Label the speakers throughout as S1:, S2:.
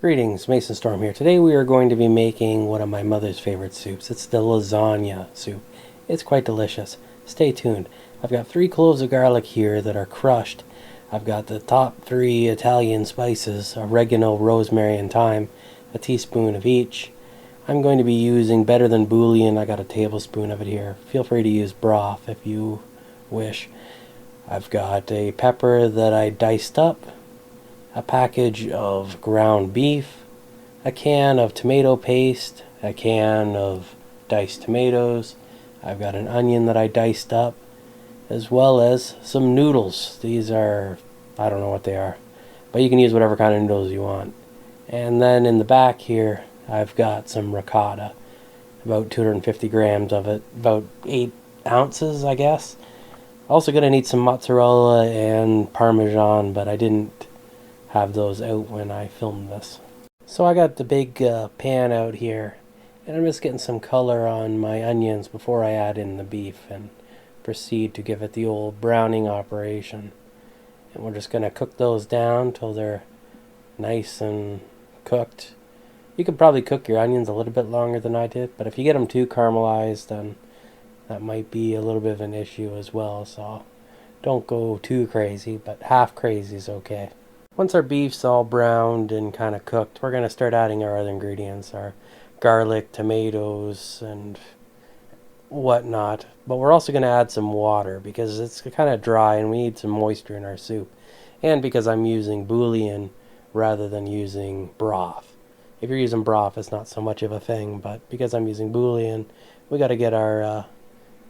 S1: Greetings, Mason Storm here. Today we are going to be making one of my mother's favorite soups. It's the lasagna soup. It's quite delicious. Stay tuned. I've got 3 cloves of garlic here that are crushed. I've got the top 3 Italian spices, oregano, rosemary, and thyme, a teaspoon of each. I'm going to be using Better Than Bouillon. I got a tablespoon of it here. Feel free to use broth if you wish. I've got a pepper that I diced up, a package of ground beef, a can of tomato paste, a can of diced tomatoes. I've got an onion that I diced up, as well as some noodles. These are, I don't know what they are, but you can use whatever kind of noodles you want. And then in the back here, I've got some ricotta, about 250 grams of it, about 8 ounces, I guess. Also going to need some mozzarella and Parmesan, but I didn't have those out when I filmed this. So I got the big pan out here, and I'm just getting some color on my onions before I add in the beef and proceed to give it the old browning operation. And we're just going to cook those down till they're nice and cooked. You could probably cook your onions a little bit longer than I did, but if you get them too caramelized, then that might be a little bit of an issue as well. So don't go too crazy, but half crazy is okay. Once our beef's all browned and kind of cooked, we're going to start adding our other ingredients, our garlic, tomatoes, and whatnot. But we're also going to add some water because it's kind of dry and we need some moisture in our soup. And because I'm using bouillon rather than using broth. If you're using broth, it's not so much of a thing, but because I'm using bouillon, we got to get our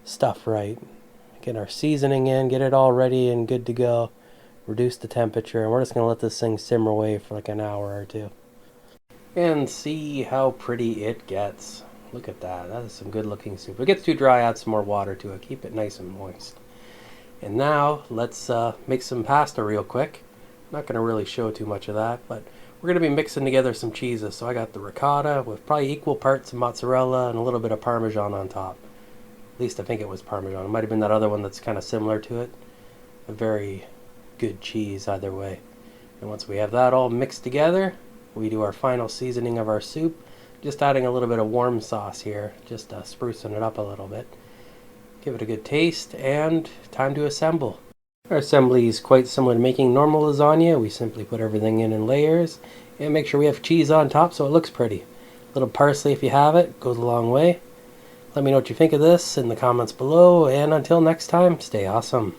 S1: stuff right. Get our seasoning in, get it all ready and good to go. Reduce the temperature, and we're just going to let this thing simmer away for like an hour or two. And see how pretty it gets. Look at that. That is some good looking soup. If it gets too dry, add some more water to it. Keep it nice and moist. And now let's make some pasta real quick. I'm not going to really show too much of that, but we're going to be mixing together some cheeses. So I got the ricotta with probably equal parts of mozzarella and a little bit of Parmesan on top. At least I think it was Parmesan. It might have been that other one that's kind of similar to it. A very good cheese either way. And once we have that all mixed together, we do our final seasoning of our soup, just adding a little bit of warm sauce here, just sprucing it up a little bit. Give it a good taste, and time to assemble. Our assembly is quite similar to making normal lasagna. We simply put everything in layers and make sure we have cheese on top so it looks pretty. A little parsley if you have it, goes a long way. Let me know what you think of this in the comments below, and until next time, stay awesome.